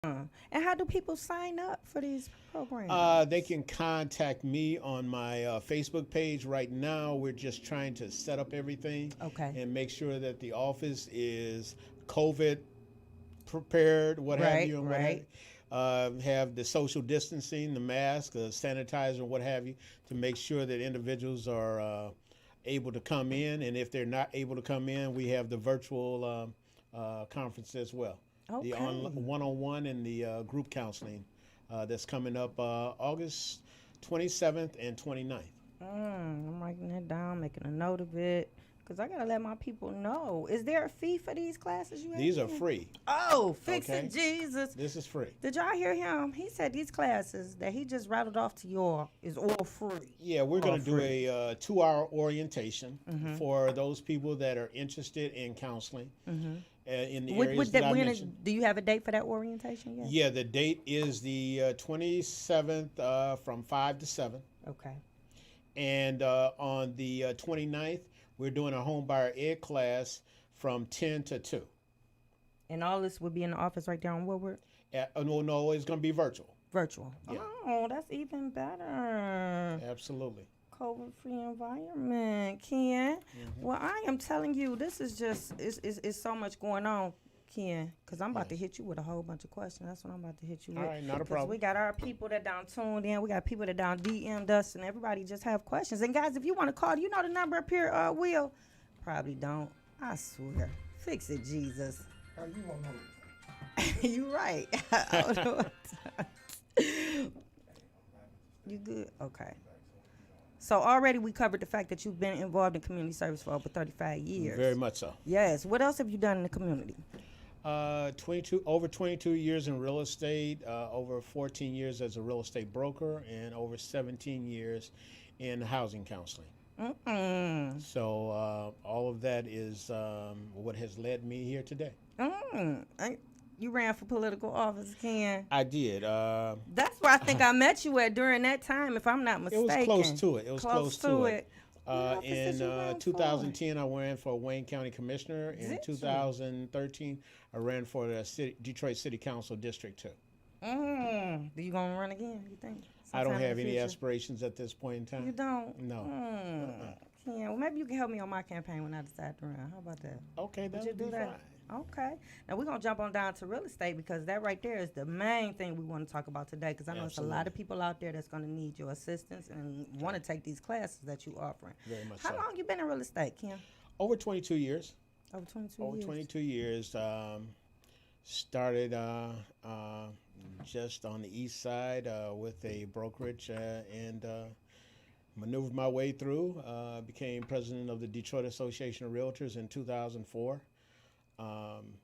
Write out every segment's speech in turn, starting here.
And how do people sign up for these They programs? can contact me on my Facebook page. Right now, we're just trying to set up everything Okay. and make sure that the office is COVID prepared, what have Right, you, and what have right. you. Have the social distancing, the mask, the sanitizer, what have you, to make sure that individuals are able to come in. And if they're not able to come in, we have the virtual conference as well. The Okay. one-on-one and the group counseling that's coming up August 27th and 29th. I'm writing that down, making a note of it. Because I got to let my people know. Is there a fee for these classes you These are asking? free. Oh, fix it, Okay, Jesus. this is free. Did y'all hear him? He said these classes that he just rattled off to y'all is all free. Yeah, we're All going to do free. a 2 hour orientation for those people that are interested in counseling in the areas that I mentioned. Do you have a date for that orientation yet? Yeah, the date is the 27th from 5 to 7. Okay. And on the 29th, we're doing a home buyer ed class from 10 to 2. And all this would be in the office right there on Woodward? No, no, it's going to be virtual. Virtual. Yeah, Oh, that's even better. absolutely. COVID free environment, Ken. Well, I am telling you, this is just, it's so much going on, Ken, because I'm about to Yes. hit you with a whole bunch of questions. That's what I'm about to hit you All with. right, not a Because we problem. got our people that down tuned in. We got people that down DM'd us, and everybody just have questions. And guys, if you want to call, you know the number up here, Will? Probably don't. I swear. Fix it, Jesus. How you won't know? You right. I don't know what you good? Okay. So already we covered the fact that you've been involved in community service for over 35 years. Very much so. Yes. What else have you done in the community? 22 years in real estate, over 14 years as a real estate broker, and over 17 years in housing counseling. Mm-mm. So all of that is what has led me here today. You ran for political office, Ken. I did. That's where I think I met you at during that time, if I'm not It was mistaken. close to it. It was close to it. What office did In you run for? 2010, I ran for Wayne County Commissioner. In Did you? 2013, I ran for the Detroit City Council District 2. Do you gonna run again? You think? I don't Sometime in have the any future? aspirations at this point in time. You don't? No. Yeah, well, maybe you can help me on my campaign when I decide to run. How about that? Okay, that Would you would do be that? fine. Okay. Now we're gonna jump on down to real estate because that right there is the main thing we want to talk about today. Because I know it's a lot of Absolutely. people out there that's gonna need your assistance and want to take these classes that you offering. Very much How so. long you been in real estate, Kim? Over 22 years. Over 22 Over years. 22 years. Started just on the east side with a brokerage and maneuvered my way through. Became president of the Detroit Association of Realtors in 2004. Um,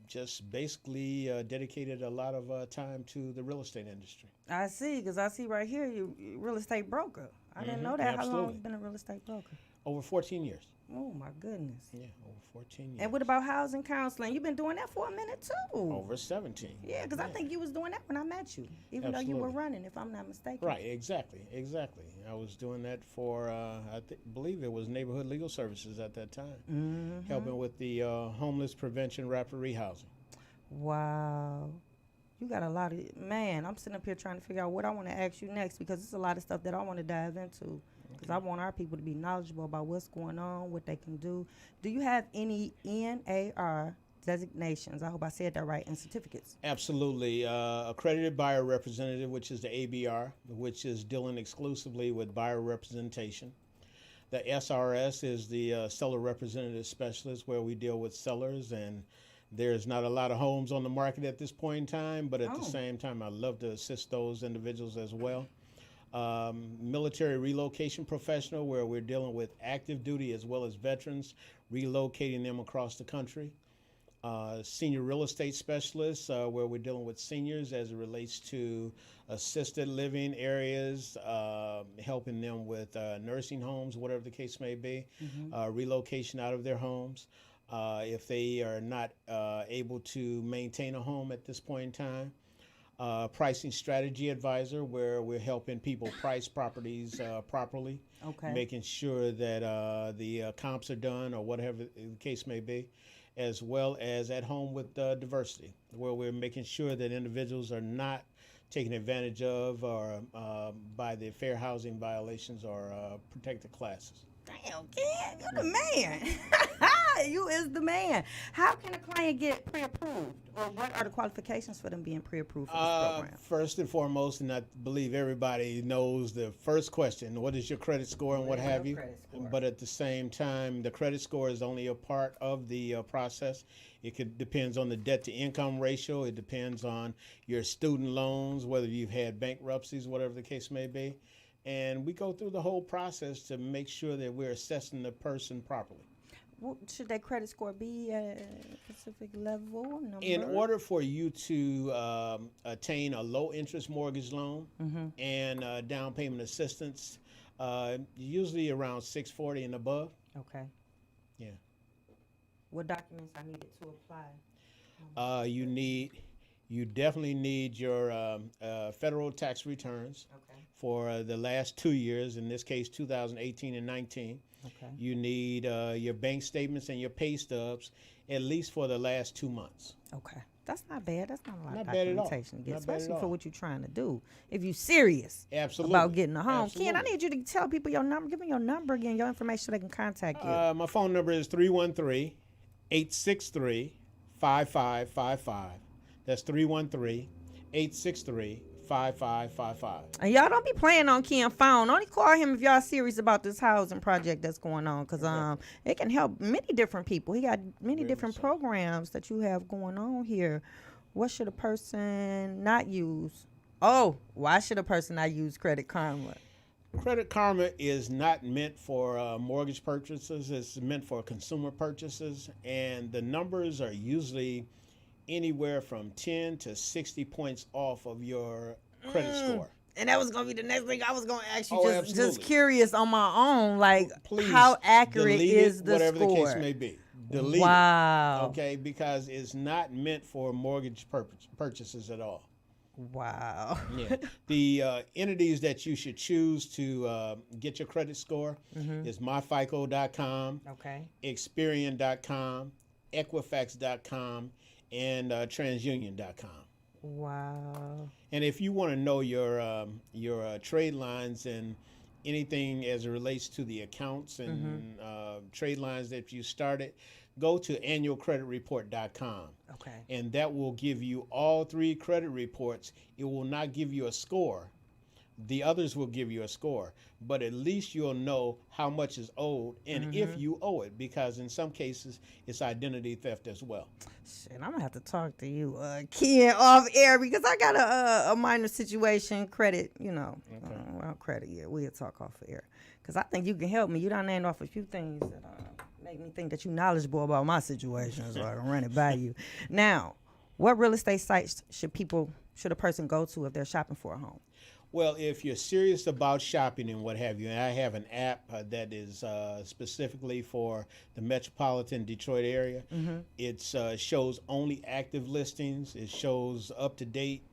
just basically dedicated a lot of time to the real estate industry. I see, because I see right here you real estate broker. I didn't know that. How long Absolutely. you been a real estate broker? Over 14 years. Oh my goodness. Yeah, over 14 years. And what about housing counseling? You've been doing that for a minute too. Over 17. Yeah, because I think you was doing that when I met you, even though you were Absolutely. running, if I'm not mistaken. Right, exactly. I was doing that for, believe it was Neighborhood Legal Services at that time, helping with the homeless prevention rapid rehousing. Wow. You got a lot of, man, I'm sitting up here trying to figure out what I want to ask you next because there's a lot of stuff that I want to dive into because I want our people to be knowledgeable about what's going on, what they can do. Do you have any NAR designations? I hope I said that right, and certificates. Absolutely. Accredited buyer representative, which is the ABR, which is dealing exclusively with buyer representation. The SRS is the seller representative specialist, where we deal with sellers, and there's not a lot of homes on the market at this point in time, but at the same time, I love to assist those individuals as well. Military relocation professional, where we're dealing with active duty as well as veterans, relocating them across the country. Senior real estate specialist, where we're dealing with seniors as it relates to assisted living areas, helping them with nursing homes, whatever the case may be, relocation out of their homes. If they are not able to maintain a home at this point in time. Pricing strategy advisor, where we're helping people price properties properly, Okay. making sure that the comps are done or whatever the case may be. as well as at home with diversity, where we're making sure that individuals are not taken advantage of or by the fair housing violations or protected classes. Damn, Ken, you the man. You is the man. How can a client get pre-approved, or what are the qualifications for them being pre-approved for this program? First and foremost, and I believe everybody knows the first question, what is your credit score and what have you? But at the same time, the credit score is only a part of the process. Depends on the debt to income ratio. It depends on your student loans, whether you've had bankruptcies, whatever the case may be. And we go through the whole process to make sure that we're assessing the person properly. Well, should their credit score be at a specific level, number? In order for you to attain a low interest mortgage loan and down payment assistance, usually around 640 and above. Okay. Yeah. What documents I needed to apply? You definitely need your federal tax returns for the last 2 years, in this case 2018 and 19. Okay. You need your bank statements and your pay stubs at least for the last 2 months. Okay. That's not bad. That's not a lot Not of bad at all. documentation to get, Not bad at especially for all. what you're trying to do. If you're serious Absolutely. about getting a home. Absolutely. Ken, I need you to tell people your number. Give me your number again, your information so they can contact you. My phone number is 313-863-5555. That's 313-863-5555. And y'all don't be playing on Ken's phone. Only call him if y'all serious about this housing project that's going on, because it can help many different people. He got many Very different much so. programs that you have going on here. What should a person not use? Oh, why should a person not use Credit Karma? Credit Karma is not meant for mortgage purchases. It's meant for consumer purchases, and the numbers are usually anywhere from 10 to 60 points off of your credit score. And that was going to be the next thing I was going to ask you. Oh, just absolutely. curious on my own, like, Please how accurate delete is it, the whatever score? the case may be. Delete Wow. it, okay, because it's not meant for mortgage purchases at all. Wow. Yeah. The entities that you should choose to get your credit score is myfico.com, Okay. Experian.com, Equifax.com, and TransUnion.com. Wow. And if you want to know your trade lines and anything as it relates to the accounts and trade lines that you started, go to annualcreditreport.com. Okay. And that will give you all 3 credit reports. It will not give you a score. The others will give you a score, but at least you'll know how much is owed and if you owe it, because in some cases it's identity theft as well. Shit, I'm gonna have to talk to you, Ken, off air, because I got a minor situation, credit, well, credit, yeah, we'll talk off air, because I think you can help me. You done named off a few things that make me think that you're knowledgeable about my situation, so I can run it by you. Now, what real estate sites should a person go to if they're shopping for a home? Well, if you're serious about shopping and what have you, and I have an app that is specifically for the metropolitan Detroit area. It shows only active listings. It shows up-to-date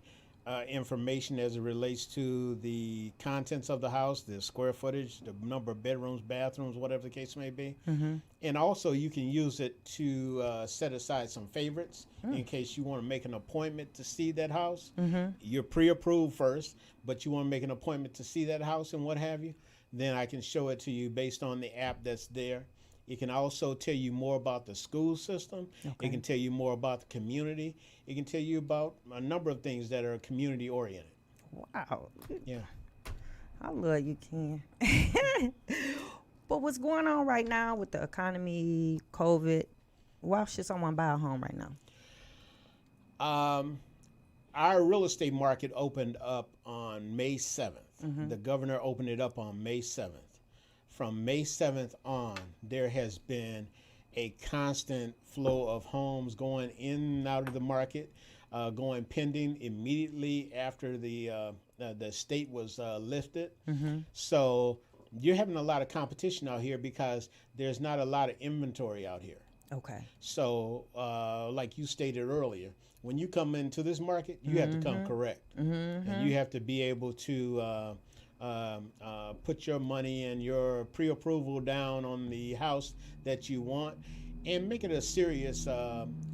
information as it relates to the contents of the house, the square footage, the number of bedrooms, bathrooms, whatever the case may be. And also you can use it to set aside some favorites in case you want to make an appointment to see that house. You're pre-approved first, but you want to make an appointment to see that house and what have you, then I can show it to you based on the app that's there. It can also tell you more about the school system. Okay. It can tell you more about the community. It can tell you about a number of things that are community oriented. Wow. Yeah. I love you, Ken. But what's going on right now with the economy, COVID? Why should someone buy a home right now? Our real estate market opened up on May 7th. The governor opened it up on May 7th. From May 7th on, there has been a constant flow of homes going in and out of the market, going pending immediately after the state was lifted. So you're having a lot of competition out here because there's not a lot of inventory out here. Okay. So like you stated earlier, when you come into this market, you have to come correct. And you have to be able to put your money and your pre-approval down on the house that you want. and make it a serious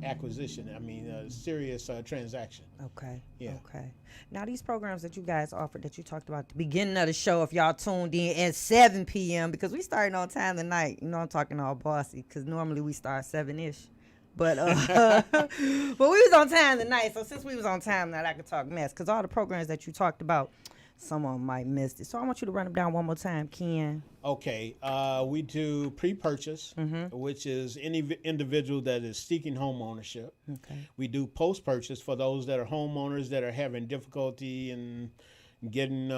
acquisition. I mean, a serious transaction. Okay. Yeah. Okay. Now these programs that you guys offered that you talked about at the beginning of the show, if y'all tuned in at 7 p.m. because we starting on time tonight. You know I'm talking all bossy because normally we start 7-ish. But but we was on time tonight, so since we was on time tonight, I could talk mess because all the programs that you talked about, someone might miss it. So I want you to run them down one more time, Ken. Okay, we do pre-purchase, which is any individual that is seeking home ownership. Okay. We do post-purchase for those that are homeowners that are having difficulty in getting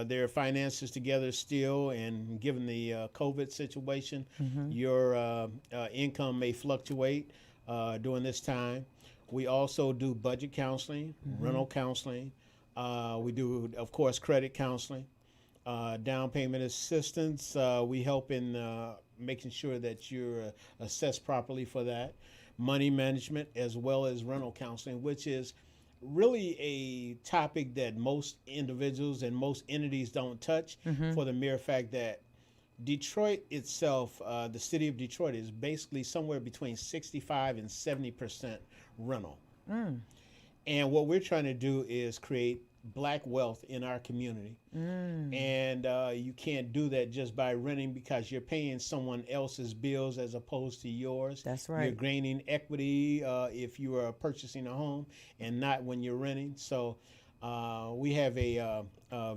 their finances together still, and given the COVID situation, your income may fluctuate during this time. We also do budget counseling, rental counseling. We do, of course, credit counseling. Down payment assistance, we help in making sure that you're assessed properly for that. Money management, as well as rental counseling, which is really a topic that most individuals and most entities don't touch, for the mere fact that Detroit itself, the city of Detroit, is basically somewhere between 65 and 70% rental. And what we're trying to do is create black wealth in our community. And you can't do that just by renting, because you're paying someone else's bills as opposed to yours. That's right. You're gaining equity if you are purchasing a home and not when you're renting. So we have a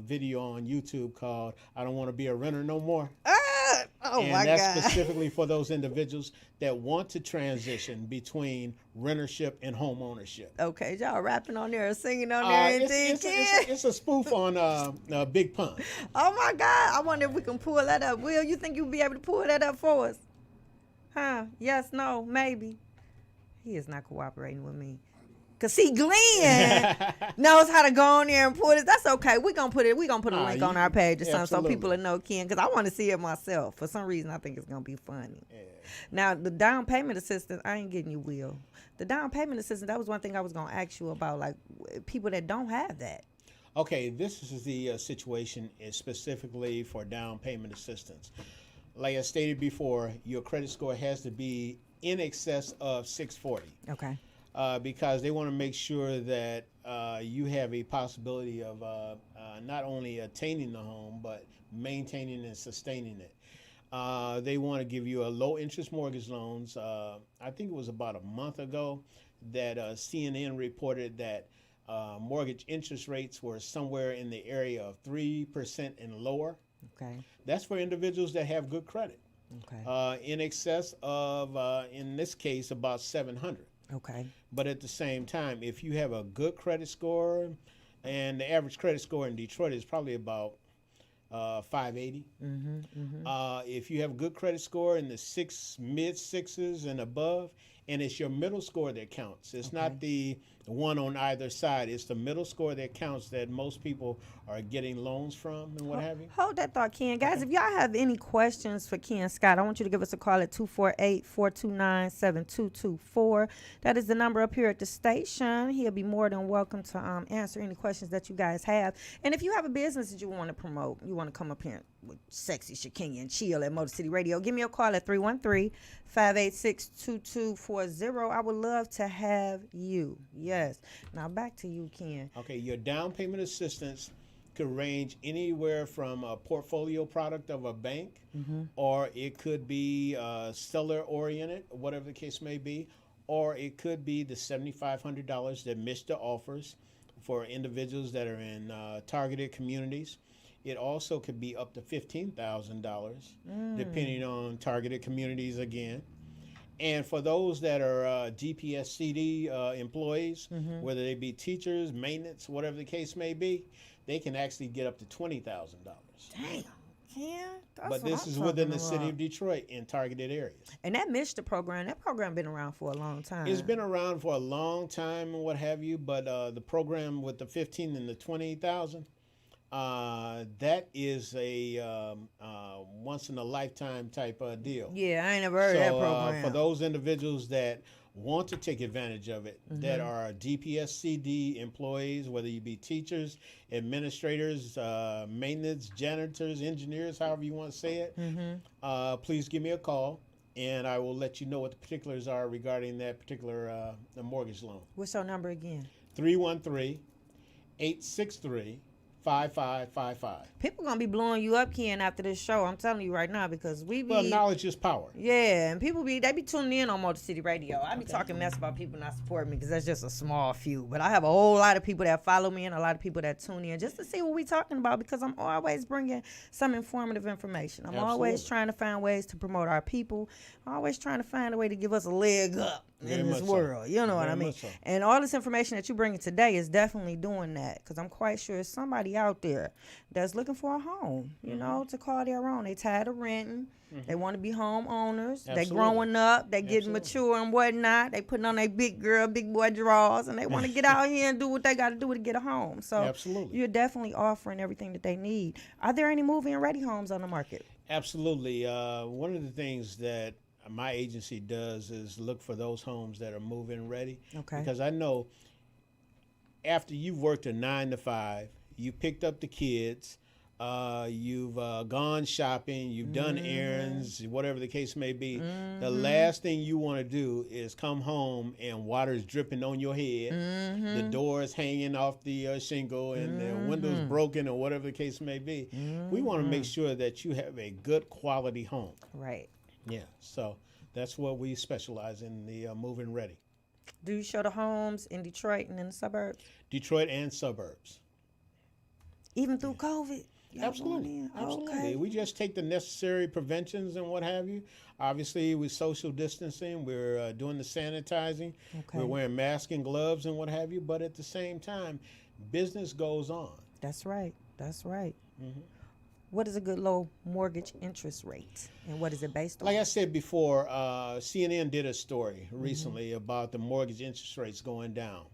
video on YouTube called "I Don't Want to Be a Renter No More." Oh And my that's God. specifically for those individuals that want to transition between rentership and home ownership. Okay, y'all rapping on there, singing on there, anything, Ken? It's a spoof on Big Pun. Oh my God! I wonder if we can pull that up. Will, you think you'll be able to pull that up for us? Huh? Yes, no, maybe. He is not cooperating with me. Cause see, Glenn knows how to go on there and pull it. That's okay. We're gonna put a link on our page or something so people will know Ken. Cause I want to see it myself. For some reason, I think it's gonna be funny. Yeah. Now the down payment assistance, I ain't getting you, Will. The down payment assistance, that was one thing I was gonna ask you about, like people that don't have that. Okay, this is the situation is specifically for down payment assistance. Like I stated before, your credit score has to be in excess of 640. Okay. Because they want to make sure that you have a possibility of not only attaining the home, but maintaining and sustaining it. They want to give you a low interest mortgage loans. I think it was about a month ago that CNN reported that mortgage interest rates were somewhere in the area of 3% and lower. Okay. That's for individuals that have good credit. Okay. In excess of, in this case, about 700. Okay. But at the same time, if you have a good credit score, and the average credit score in Detroit is probably about 580. If you have a good credit score in the mid sixes and above, and it's your middle score that counts. It's not the one on either side. It's the middle score that counts that most people are getting loans from and what have you. Hold that thought, Ken. Guys, if y'all have any questions for Ken Scott, I want you to give us a call at 248-429-7224. That is the number up here at the station. He'll be more than welcome to answer any questions that you guys have. And if you have a business that you want to promote, you want to come up here with sexy Shakia and chill at Motor City Radio, give me a call at 313-586-2240. I would love to have you. Yes. Now back to you, Ken. Okay, your down payment assistance could range anywhere from a portfolio product of a bank, or it could be seller oriented, whatever the case may be, or it could be the $7,500 that MSHDA offers for individuals that are in targeted communities. It also could be up to $15,000, depending on targeted communities again. And for those that are DPSCD employees, whether they be teachers, maintenance, whatever the case may be, they can actually get up to $20,000. Damn, Ken. But this is within the city of Detroit in targeted areas. And that MSHDA program, that program been around for a long time. It's been around for a long time and what have you, but the program with the 15 and the 20,000, that is a once in a lifetime type of deal. Yeah, I ain't never heard of that program. For those individuals that want to take advantage of it, that are DPSCD employees, whether you be teachers, administrators, maintenance, janitors, engineers, however you want to say it, please give me a call. and I will let you know what the particulars are regarding that particular the mortgage loan. What's your number again? 313-863-5555. People gonna be blowing you up, Ken, after this show. I'm telling you right now, because we be Well, knowledge is power. yeah, and people they be tuning in on Motor City Radio. I be talking mess about people not supporting me because that's just a small few. But I have a whole lot of people that follow me and a lot of people that tune in just to see what we talking about, because I'm always bringing some informative information. I'm always trying to find ways to promote our people. I'm always trying to find a way to give us a leg up in this world. You know what I mean? And all this information that you bringing today is definitely doing that, because I'm quite sure there's somebody out there that's looking for a home, you know, to call their own. They tired of renting. They want to be homeowners. They growing up. They getting mature and whatnot. They putting on their big girl, big boy drawers, and they want to get out here and do what they got to do to get a home. So you're definitely offering everything that they need. Are there any move-in ready homes on the market? Absolutely. One of the things that my agency does is look for those homes that are move-in ready. Okay. Because I know after you've worked a 9 to 5, you picked up the kids, you've gone shopping, you've done errands, whatever the case may be. The last thing you want to do is come home and water's dripping on your head, the doors hanging off the shingle, and the windows broken, or whatever the case may be. We want to make sure that you have a good quality home. Right. Yeah, so that's what we specialize in, the move-in ready. Do you show the homes in Detroit and in the suburbs? Detroit and suburbs. Even through COVID? Absolutely. Absolutely. Okay. We just take the necessary preventions and what have you. Obviously, with social distancing, we're doing the sanitizing. Okay. We're wearing masks and gloves and what have you. But at the same time, business goes on. That's right. That's right. What is a good low mortgage interest rate, and what is it based on? Like I said before, CNN did a story recently about the mortgage interest rates going down.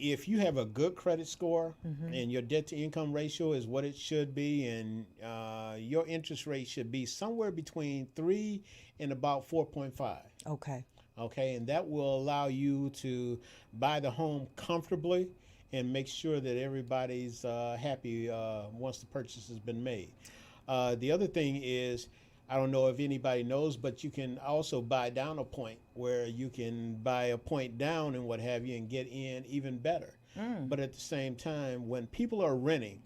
If you have a good credit score and your debt to income ratio is what it should be, and your interest rate should be somewhere between 3 and about 4.5. Okay. Okay, and that will allow you to buy the home comfortably and make sure that everybody's happy once the purchase has been made. The other thing is, I don't know if anybody knows, but you can also buy down a point, where you can buy a point down and what have you and get in even better. But at the same time, when people are renting,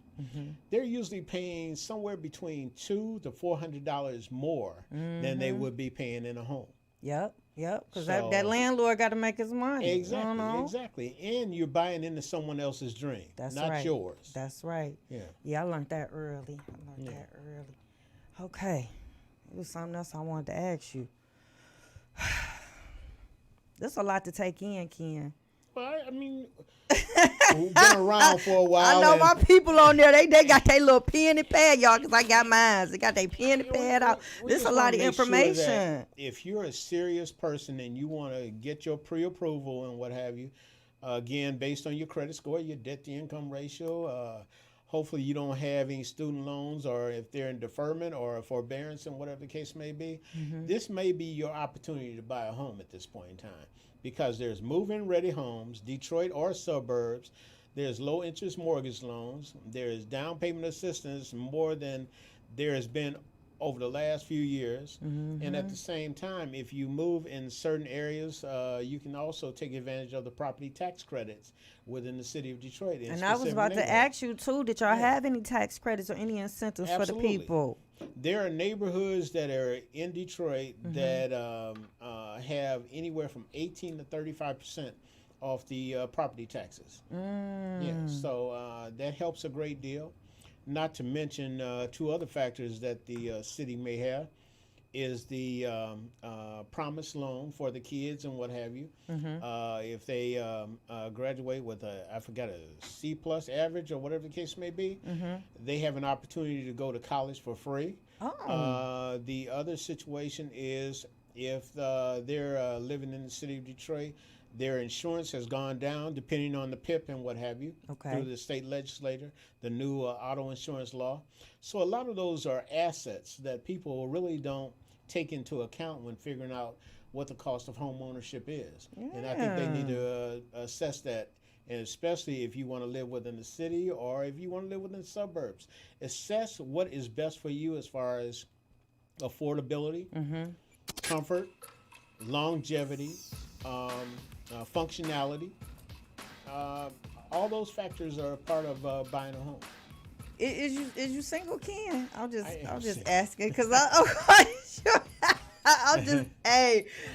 they're usually paying somewhere between $200 to $400 more than they would be paying in a home. Yep. Because that landlord got to make his money. Exactly. And you're buying into someone else's dream, not yours. That's right. Yeah, I learned that early. Okay. It was something else I wanted to ask you. There's a lot to take in, Ken. Well, I mean, we've been around for a while. I know my people on there, they got their little pen and pad, y'all, because I got mine. They got their pen and pad out. There's a lot of information. If you're a serious person and you want to get your pre-approval and what have you, again, based on your credit score, your debt to income ratio, hopefully you don't have any student loans, or if they're in deferment or forbearance and whatever the case may be, this may be your opportunity to buy a home at this point in time, because there's move-in ready homes, Detroit or suburbs. There's low interest mortgage loans. There is down payment assistance more than there has been over the last few years. And at the same time, if you move in certain areas, you can also take advantage of the property tax credits within the city of Detroit. And I was about to ask you too, did y'all have any tax credits or any incentives for the people? There are neighborhoods that are in Detroit that have anywhere from 18 to 35% off the property taxes. So that helps a great deal. Not to mention two other factors that the city may have is the promise loan for the kids and what have you. If they graduate with a C plus average or whatever the case may be, they have an opportunity to go to college for free. The other situation is if they're living in the city of Detroit, their insurance has gone down, depending on the PIP and what have you, through the state legislature, the new auto insurance law. So a lot of those are assets that people really don't take into account when figuring out what the cost of home ownership is. And I think they need to assess that, and especially if you want to live within the city or if you want to live within the suburbs. Assess what is best for you as far as affordability, comfort, longevity, functionality. All those factors are a part of buying a home. Is you single, Ken? I'm just single. asking because I'm quite sure. I'm just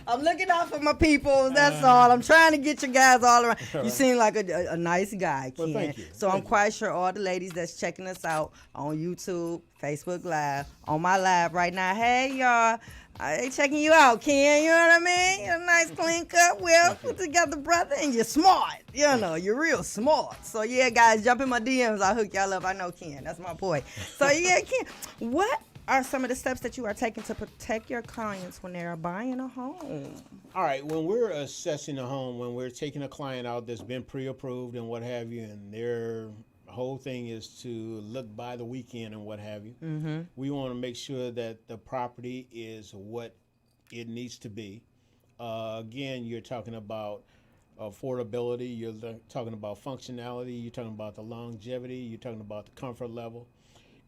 I'm looking out for my people. That's all. I'm trying to get you guys all around. You seem like a nice guy, Ken. Well, thank you. So I'm quite sure all the ladies that's checking us out on YouTube, Facebook Live, on my live right now. Hey y'all. They checking you out, Ken. You know what I mean? You're a nice, clean cut, well put together brother, and you're smart. You know, you're real smart. So yeah, guys, jump in my DMs. I'll hook y'all up. I know Ken. That's my boy. So yeah, Ken, what are some of the steps that you are taking to protect your clients when they are buying a home? All right, when we're assessing a home, when we're taking a client out that's been pre-approved and what have you, and their whole thing is to look by the weekend and what have you, we want to make sure that the property is what it needs to be. Again, you're talking about affordability, you're talking about functionality, you're talking about the longevity, you're talking about the comfort level.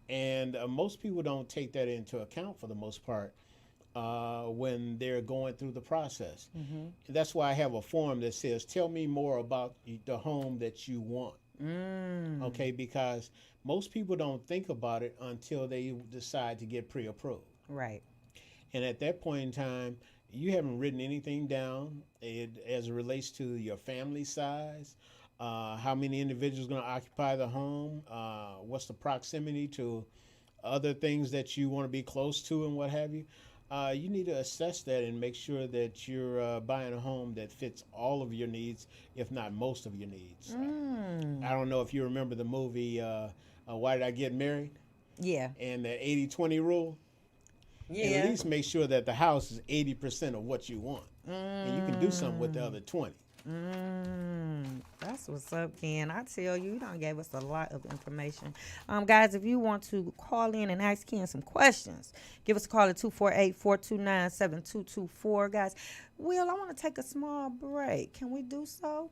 And most people don't take that into account for the most part when they're going through the process. That's why I have a form that says, tell me more about the home that you want. Okay, because most people don't think about it until they decide to get pre-approved. Right. And at that point in time, you haven't written anything down as it relates to your family size, how many individuals going to occupy the home, what's the proximity to other things that you want to be close to and what have you. You need to assess that and make sure that you're buying a home that fits all of your needs, if not most of your needs. I don't know if you remember the movie Why Did I Get Married? Yeah. And the 80-20 rule. Yeah. And at least make sure that the house is 80% of what you want. And you can do something with the other 20. That's what's up, Ken. I tell you, you done gave us a lot of information. Guys, if you want to call in and ask Ken some questions, give us a call at 248-429-7224. Guys, Will, I want to take a small break. Can we do so?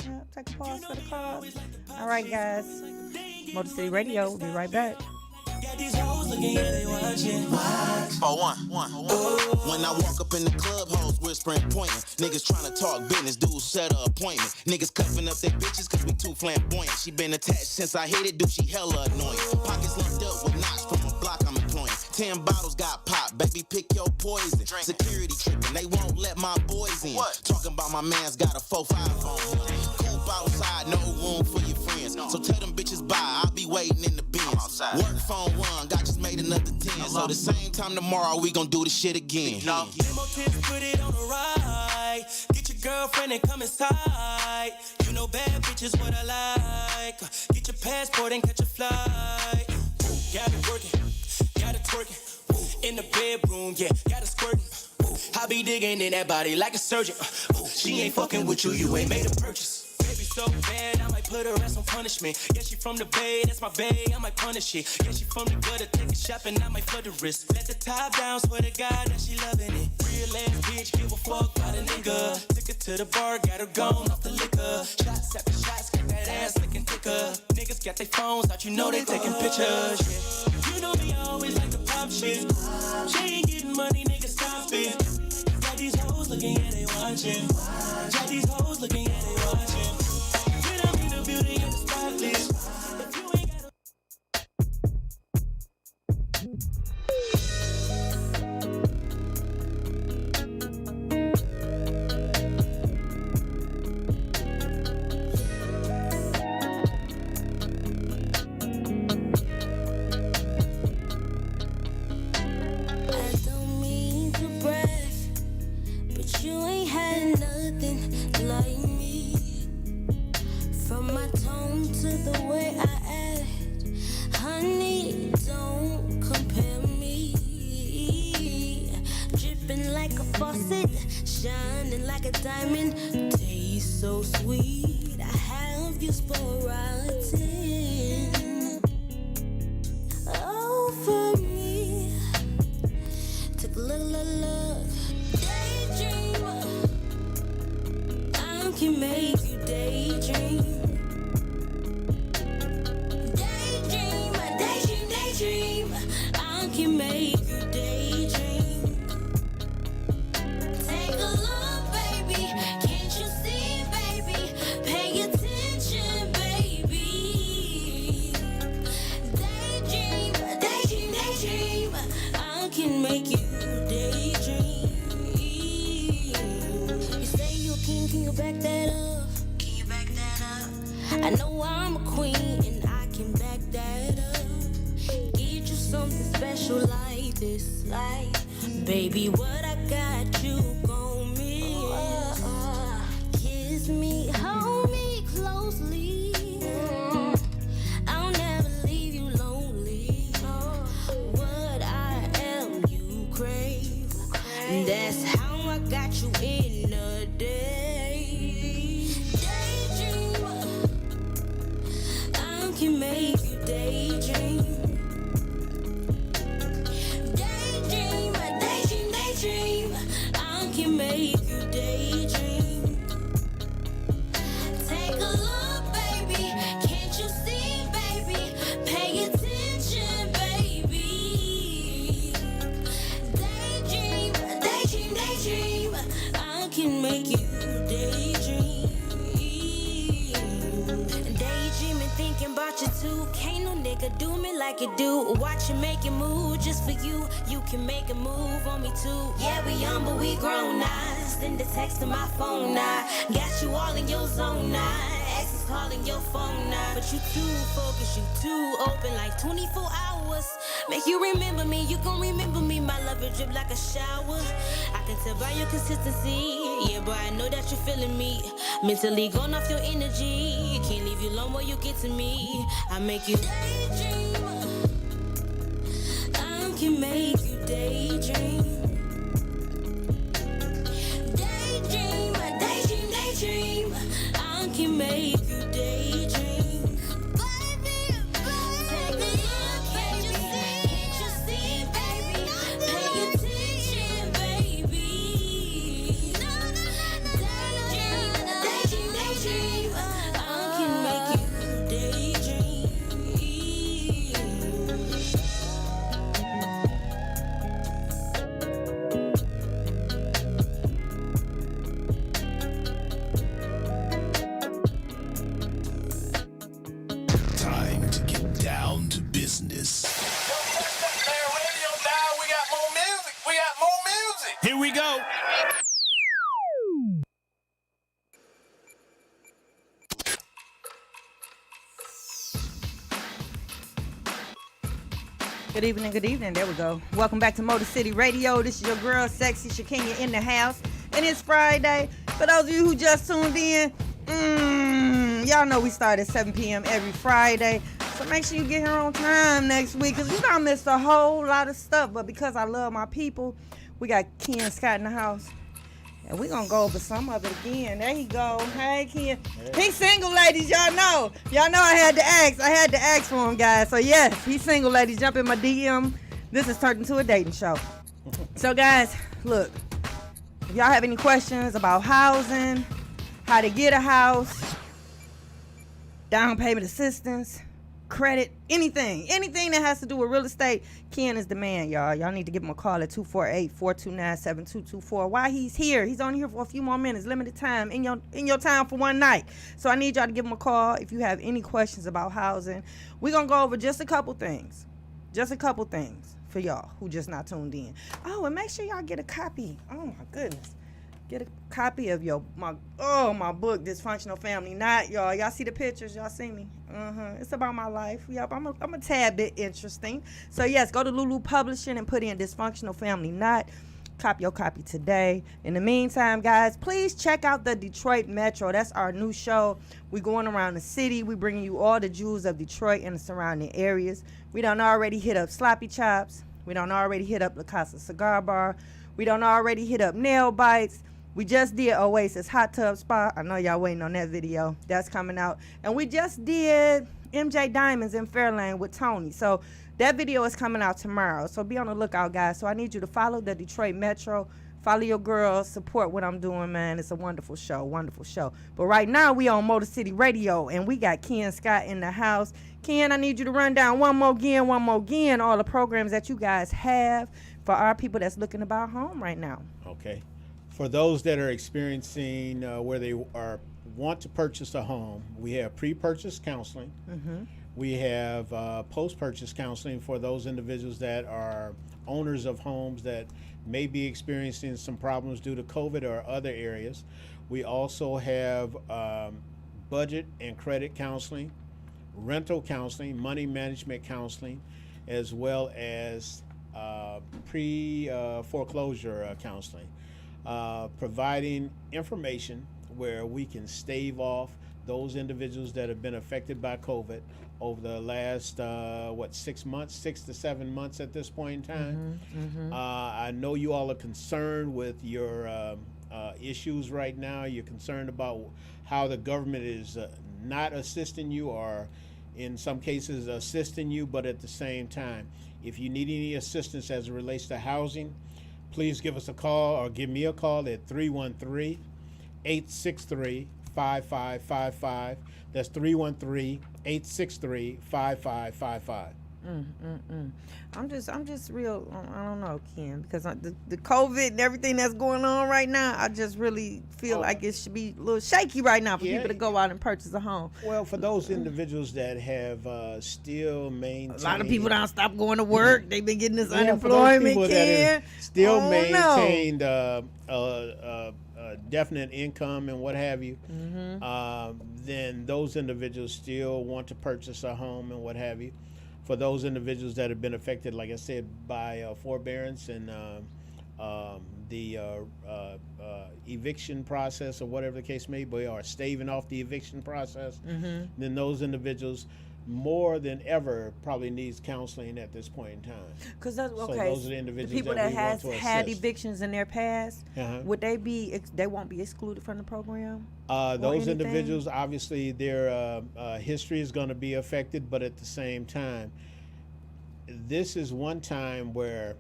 Yeah, take a pause for the calls. All right, guys. Motor City Radio. We'll be right back. Got these hoes looking, yeah, they watching. For one. When I walk up in the club, hoes whispering, pointing. Niggas trying to talk business, dudes set an appointment. Niggas cuffing up their bitches cause we too flamboyant. She been attached since I hit it, dude, she hella annoying. Pockets lumped up with knots from a block I'm employing. 10 bottles got popped, baby, pick your poison. Security tripping, they won't let my boys in. Talking about my man's got a 4-5 on him. Coop outside, no room for your friends. So tell them bitches bye, I'll be waiting in the bins. Work phone one, God just made another 10. So the same time tomorrow, we gon' do the shit again. Limo tips, put it on the ride. Get your girlfriend and come inside. You know bad bitches what I like. Get your passport and catch a flight. Got it working, got it twerking. In the bedroom, yeah, got it squirting. I be digging in that body like a surgeon. She ain't fucking with you, you ain't made a purchase. Baby so bad, I might put her ass on punishment. Yeah, she from the Bay, that's my bae, I might punish it. Yeah, she from the gutter, take a shopping, I might flood the wrist. Let the top down, swear to God that she loving it. Real ass bitch, give a fuck about a nigga. Took her to the bar, got her gone off the liquor. Shots after shots, got that ass looking thicker. Niggas got their phones out, you know they taking pictures. Yeah. You know me, I always like to pop shit. She ain't getting money, niggas stop it. Got these hoes looking, yeah, they watching. Got these hoes looking, yeah, they watching. When I'm in the building, in the spotless. If you ain't got shining like a diamond, taste so sweet. I have you sporting over me. Take a look. Daydream, I can make you daydream. Daydream, I can make you daydream. I know I'm a queen and I can back that up. Get you something special like this, like, baby, what I got you gon' miss. Kiss me, hold me closely. I'll never leave you lonely. What I am, you crave. That's how I got you in a day. Daydream, I can make you daydream. Daydream, daydream, daydream. I can make you daydream. Take a look, baby. Can't you see, baby? Pay attention, baby. Daydream, daydream, daydream. I can make you daydream. Daydreaming, thinking about you too. Can't no nigga do me like you do. Watch you make it move just for you. You can make a move on me too. Yeah, we young, but we grown now. Send a text to my phone now. Got you all in your zone now. Exes calling your phone now. But you too focused, you too open like 24 hours. Make you remember me, you gon' remember me. My love will drip like a shower. I can tell by your consistency. Yeah, boy, I know that you're feeling me. Mentally gone off your energy. Can't leave you alone while you get to me. I make you daydream. I can make you daydream. Daydream, daydream, daydream. I can make you daydream. Baby, take a look, baby. Can't you see, baby? Pay attention, baby. Daydream, daydream, daydream. I can make you daydream. Time to get down to business. We got more music. We got more music. Here we go. Good evening, good evening. There we go. Welcome back to Motor City Radio. This is your girl, Sexy Shakenya, in the house. And it's Friday. For those of you who just tuned in, y'all know we start at 7 p.m. every Friday. So make sure you get here on time next week, because you're going to miss a whole lot of stuff. But because I love my people, we got Ken Scott in the house. And we're going to go over some of it again. There he go. Hey, Ken. He's single, ladies. Y'all know. Y'all know I had to ask. I had to ask for him, guys. So, yes, he's single, ladies. Jump in my DM. This is turned into a dating show. So, guys, look. If y'all have any questions about housing, how to get a house, down payment assistance, credit, anything that has to do with real estate, Ken is the man, y'all. Y'all need to give him a call at 248-429-7224. While he's here, he's only here for a few more minutes, limited time in your time for one night. So I need y'all to give him a call if you have any questions about housing. We're going to go over just a couple things for y'all who just not tuned in. Oh, and make sure y'all get a copy. Oh my goodness. Get a copy of my book, Dysfunctional Family Knot, y'all. Y'all see the pictures? Y'all see me? It's about my life. Yep, I'm a tad bit interesting. So, yes, go to Lulu Publishing and put in Dysfunctional Family Knot. Cop your copy today. In the meantime, guys, please check out the Detroit Metro. That's our new show. We're going around the city. We're bringing you all the jewels of Detroit and the surrounding areas. We done already hit up Sloppy Chops. We done already hit up La Casa Cigar Bar. We done already hit up Nail Bites. We just did Oasis Hot Tub Spa. I know y'all waiting on that video. That's coming out. And we just did MJ Diamonds in Fairlane with Tony. So that video is coming out tomorrow. So be on the lookout, guys. So I need you to follow the Detroit Metro. Follow your girls. Support what I'm doing, man. It's a wonderful show. Wonderful show. But right now, we on Motor City Radio. And we got Ken Scott in the house. Ken, I need you to run down one more again, all the programs that you guys have for our people that's looking to buy a home right now. Okay. For those that are experiencing where they want to purchase a home, we have pre-purchase counseling. We have post-purchase counseling for those individuals that are owners of homes that may be experiencing some problems due to COVID or other areas. We also have budget and credit counseling, rental counseling, money management counseling, as well as pre-foreclosure counseling, providing information where we can stave off those individuals that have been affected by COVID over the last 6 to 7 months at this point in time. I know you all are concerned with your issues right now. You're concerned about how the government is not assisting you, or in some cases assisting you, but at the same time, if you need any assistance as it relates to housing, please give us a call or give me a call at 313-863-5555. That's 313-863-5555. I'm just real. I don't know, Ken, because the COVID and everything that's going on right now, I just really feel like it should be a little shaky right now for people to go out and purchase a home. Well, for those individuals that have still maintained, a lot of people don't stop going to work. They've been getting this unemployment, Ken. Still maintained a definite income and what have you. Then those individuals still want to purchase a home and what have you. For those individuals that have been affected, like I said, by forbearance and the eviction process or whatever the case may be, or staving off the eviction process, then those individuals more than ever probably needs counseling at this point in time. Because that's okay. So those are the individuals the people that we has want to had assist. evictions in their past, would they won't be excluded from the program? Those individuals, obviously, their history is going to be affected, but at the same time, this is one time where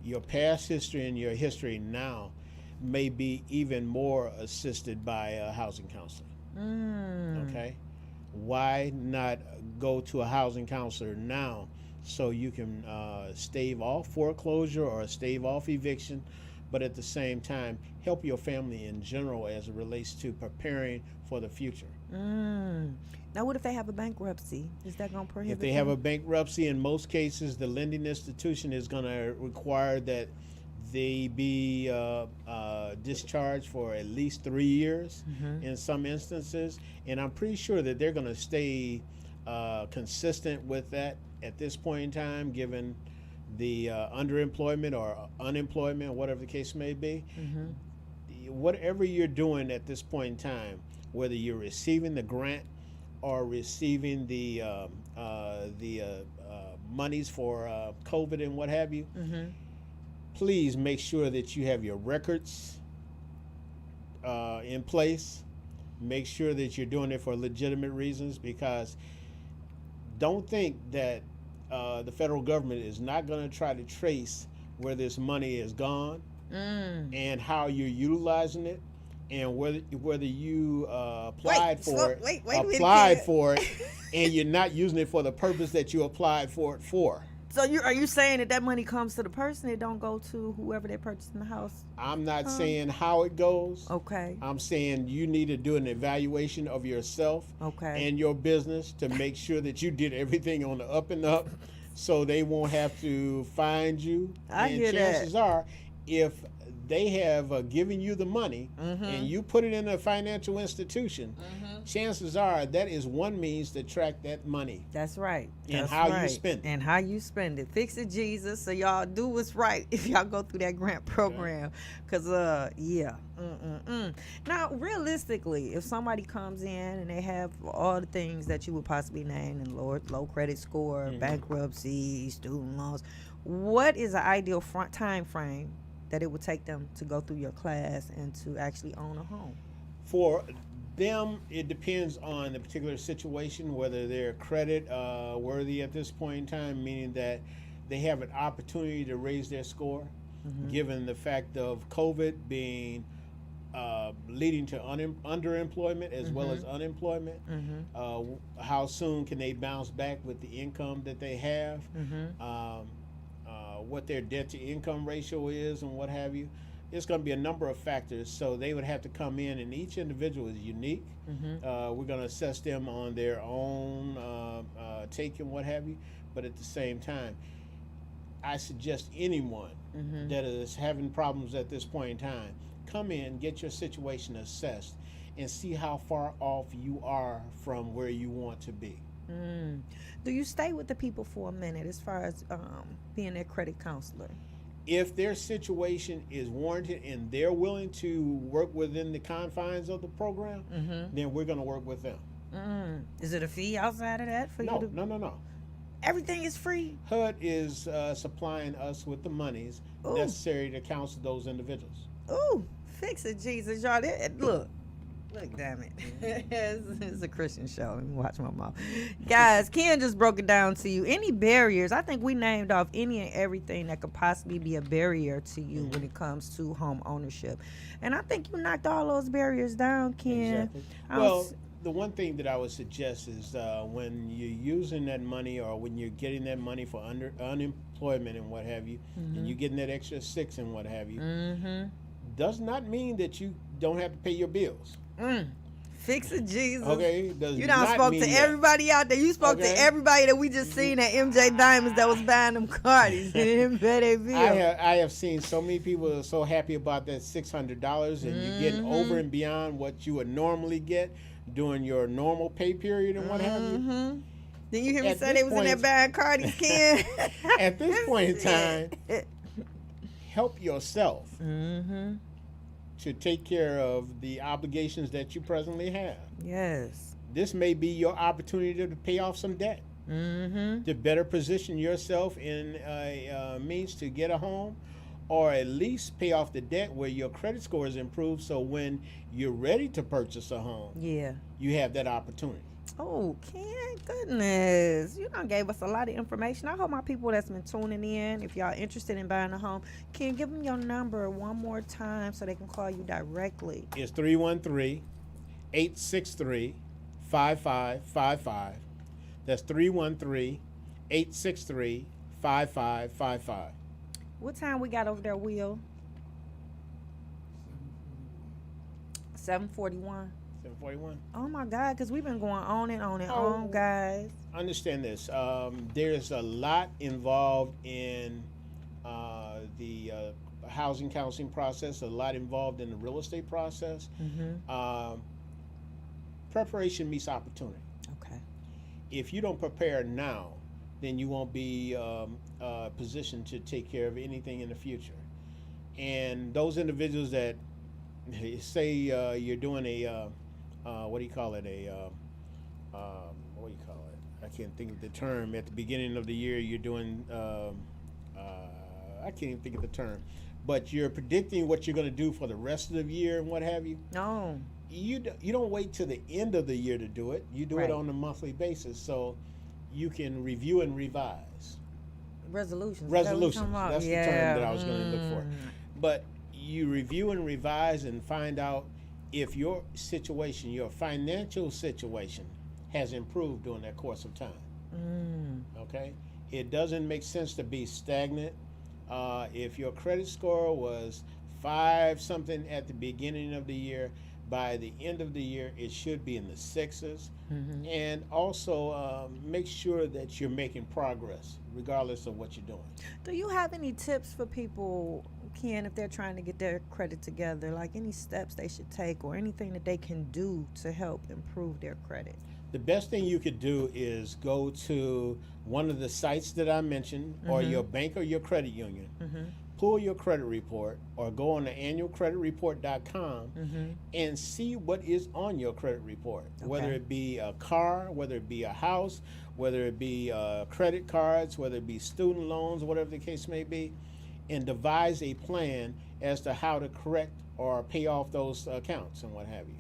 your past history and your history now may be even more assisted by housing counseling. Okay? Why not go to a housing counselor now so you can stave off foreclosure or stave off eviction, but at the same time help your family in general as it relates to preparing for the future? Now, what if they have a bankruptcy? Is that going to prohibit If they have a bankruptcy, in most cases, the lending institution is going to require that they be discharged for at least 3 years in some instances. And I'm pretty sure that they're going to stay consistent with that at this point in time, given the underemployment or unemployment, whatever the case may be. Whatever you're doing at this point in time, whether you're receiving the grant or receiving the monies for COVID and what have you, please make sure that you have your records in place. Make sure that you're doing it for legitimate reasons, because don't think that the federal government is not going to try to trace where this money is gone and how you're utilizing it, and whether you applied for it and you're not using it for the purpose that you applied for it for. So are you saying that money comes to the person, it don't go to whoever they're purchasing the house? I'm not saying how it goes. Okay. I'm saying you need to do an evaluation of yourself and your business to make sure that you did everything on the up and up, so they won't have to find you. Chances are, if they have given you the money and you put it in a financial institution, chances are that is one means to track that money. That's right. And how you spend it. And how you spend it. Fix it, Jesus, so y'all do what's right if y'all go through that grant program. Because, Now, realistically, if somebody comes in and they have all the things that you would possibly name, and low credit score, bankruptcy, student loans, what is the ideal time frame that it would take them to go through your class and to actually own a home? For them, it depends on the particular situation, whether they're credit worthy at this point in time, meaning that they have an opportunity to raise their score, given the fact of COVID being leading to underemployment as well as unemployment. How soon can they bounce back with the income that they have? What their debt to income ratio is and what have you. It's going to be a number of factors, so they would have to come in, and each individual is unique. We're going to assess them on their own take and what have you, but at the same time, I suggest anyone that is having problems at this point in time, come in, get your situation assessed, and see how far off you are from where you want to be. Do you stay with the people for a minute as far as being their credit counselor? If their situation is warranted and they're willing to work within the confines of the program, then we're going to work with them. Is it a fee outside of that for you to? No. Everything is free. HUD is supplying us with the monies necessary to counsel those individuals. Ooh, fix it, Jesus, y'all. Look, damn it. It's a Christian show. Let me watch my mouth. Guys, Ken just broke it down to you. Any barriers? I think we named off any and everything that could possibly be a barrier to you when it comes to home ownership. And I think you knocked all those barriers down, Ken. Exactly. Well, the one thing that I would suggest is when you're using that money or when you're getting that money for unemployment and what have you, and you're getting that extra $6 and what have you, does not mean that you don't have to pay your bills. Fix it, Jesus. Okay, you done spoke to everybody out there. You spoke to everybody that we just seen at MJ Diamonds that was buying them Cardis. I have seen so many people are so happy about that $600, and you're getting over and beyond what you would normally get during your normal pay period and what have you. Then you hear me say they was in there buying Cardis, Ken? At this point in time, help yourself to take care of the obligations that you presently have. Yes. This may be your opportunity to pay off some debt, to better position yourself in a means to get a home, or at least pay off the debt where your credit score is improved, so when you're ready to purchase a home, you have that opportunity. Oh, Ken, goodness. You done gave us a lot of information. I hope my people that's been tuning in, if y'all interested in buying a home, Ken, give them your number one more time so they can call you directly. It's 313-863-5555. That's 313-863-5555. What time we got over there, Will? 7:41. 7:41. Oh my God, because we've been going on and on and on, guys. Understand this. There's a lot involved in the housing counseling process, a lot involved in the real estate process. Preparation meets opportunity. Okay. If you don't prepare now, then you won't be positioned to take care of anything in the future. And those individuals that say you're doing a what do you call it? What do you call it? I can't think of the term. At the beginning of the year, you're doing. I can't even think of the term, but you're predicting what you're going to do for the rest of the year and what have you. No. You don't wait till the end of the year to do it. You do it on a monthly basis, so you can review and revise. Resolutions. That's the term that I was going to look for. But you review and revise and find out if your situation, your financial situation, has improved during that course of time. Okay? It doesn't make sense to be stagnant. If your credit score was 5 something at the beginning of the year, by the end of the year, it should be in the 6s. And also make sure that you're making progress, regardless of what you're doing. Do you have any tips for people, Ken, if they're trying to get their credit together, like any steps they should take or anything that they can do to help improve their credit? The best thing you could do is go to one of the sites that I mentioned, or your bank or your credit union, pull your credit report, or go on to annualcreditreport.com and see what is on your credit report, whether it be a car, whether it be a house, whether it be credit cards, whether it be student loans, whatever the case may be, and devise a plan as to how to correct or pay off those accounts and what have you.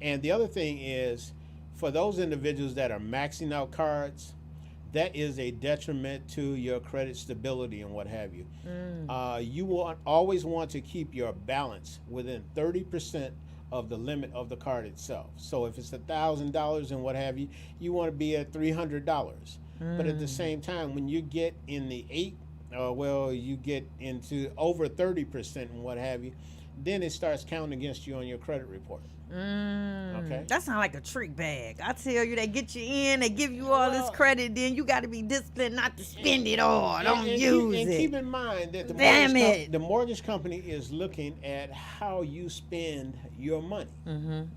And the other thing is, for those individuals that are maxing out cards, that is a detriment to your credit stability and what have you. You always want to keep your balance within 30% of the limit of the card itself. So if it's $1,000 and what have you, you want to be at $300. But at the same time, when you get in the you get into over 30% and what have you, then it starts counting against you on your credit report. Okay. That sounds like a trick bag. I tell you, they get you in, they give you all this credit, then you got to be disciplined not to spend it all. Don't use it. And keep in mind that the mortgage company is looking at how you spend your money.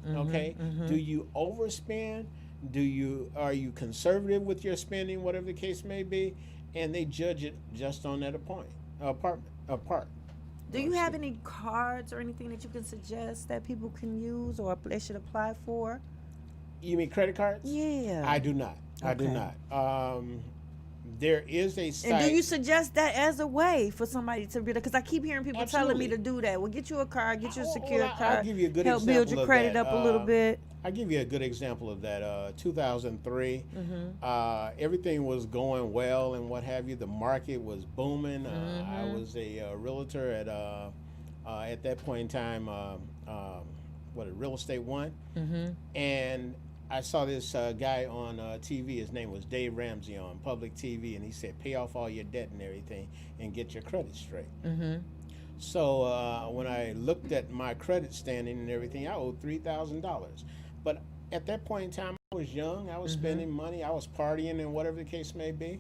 Okay. Do you overspend? Are you conservative with your spending, whatever the case may be? And they judge it just on that part. Do you have any cards or anything that you can suggest that people can use or they should apply for? You mean credit cards? Yeah. I do not. I do not. There is a site. And do you suggest that as a way for somebody to be, because I keep hearing people telling me to do that. Well, get you a card, get you a secure card. I'll give you a good help build your credit up a little bit. I'll give you a good example of that. 2003, everything was going well and what have you. The market was booming. I was a realtor at that point in time, Real Estate One. And I saw this guy on TV. His name was Dave Ramsey on public TV, and he said, pay off all your debt and everything and get your credit straight. So when I looked at my credit standing and everything, I owed $3,000. But at that point in time, I was young. I was spending money. I was partying and whatever the case may be.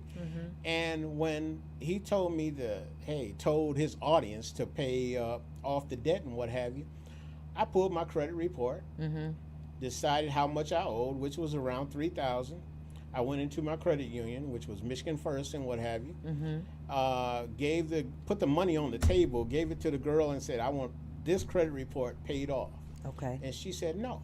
And when he told me told his audience to pay off the debt and what have you, I pulled my credit report, decided how much I owed, which was around $3,000. I went into my credit union, which was Michigan First and what have you. Put the money on the table, gave it to the girl, and said, I want this credit report paid off. Okay. And she said no.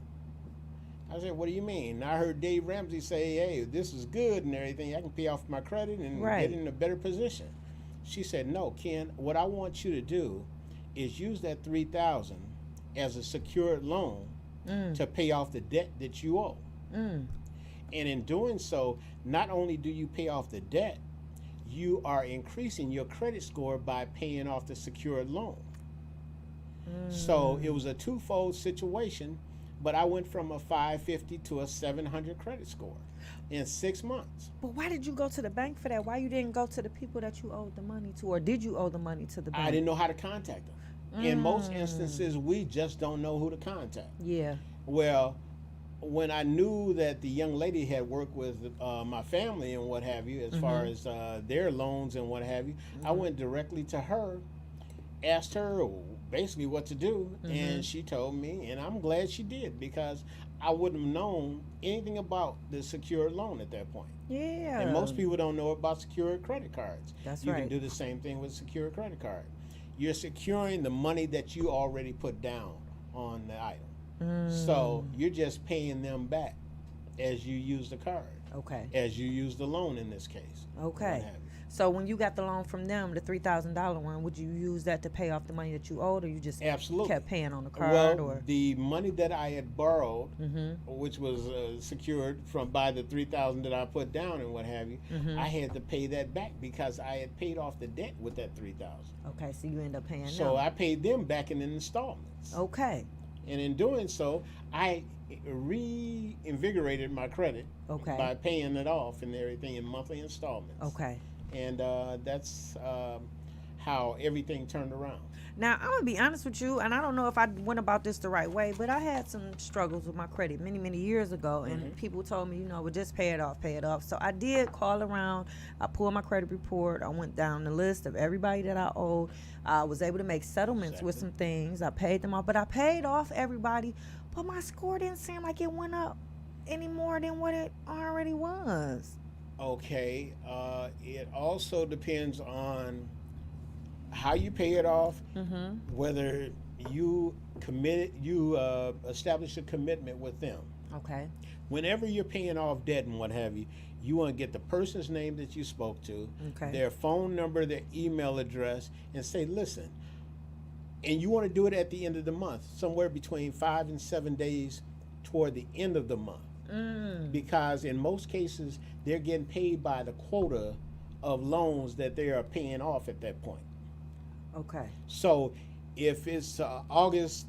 I said, what do you mean? I heard Dave Ramsey say, hey, this is good and everything. I can pay off my credit and get in a better position. She said, no, Ken, what I want you to do is use that $3,000 as a secured loan to pay off the debt that you owe. And in doing so, not only do you pay off the debt, you are increasing your credit score by paying off the secured loan. So it was a twofold situation, but I went from a 550 to a 700 credit score in 6 months. But why did you go to the bank for that? Why you didn't go to the people that you owed the money to, or did you owe the money to the bank? I didn't know how to contact them. In most instances, we just don't know who to contact. Yeah. Well, when I knew that the young lady had worked with my family and what have you, as far as their loans and what have you, I went directly to her, asked her basically what to do, and she told me, and I'm glad she did, because I wouldn't have known anything about the secured loan at that point. Yeah. And most people don't know about secured credit cards. That's you right. can do the same thing with a secured credit card. You're securing the money that you already put down on the item. So you're just paying them back as you use the card. Okay. As you use the loan in this case. Okay. So when you got the loan from them, the $3,000 one, would you use that to pay off the money that you owed, or you just kept paying on the card? Well, the money that I had borrowed, which was secured by the $3,000 that I put down and what have you, I had to pay that back because I had paid off the debt with that $3,000. Okay, so you end up paying them. So I paid them back in installments. Okay. And in doing so, I reinvigorated my credit by paying it off and everything in monthly installments. Okay. And that's how everything turned around. Now, I'm going to be honest with you, and I don't know if I went about this the right way, but I had some struggles with my credit many, many years ago, and people told me, well, just pay it off, pay it off. So I did call around. I pulled my credit report. I went down the list of everybody that I owed. I was able to make settlements with some things. I paid them off, but I paid off everybody, but my score didn't seem like it went up any more than what it already was. Okay. It also depends on how you pay it off, whether you establish a commitment with them. Okay. Whenever you're paying off debt and what have you, you want to get the person's name that you spoke to, their phone number, their email address, and say, listen, and you want to do it at the end of the month, somewhere between 5 and 7 days toward the end of the month. Because in most cases, they're getting paid by the quota of loans that they are paying off at that point. Okay. So if it's August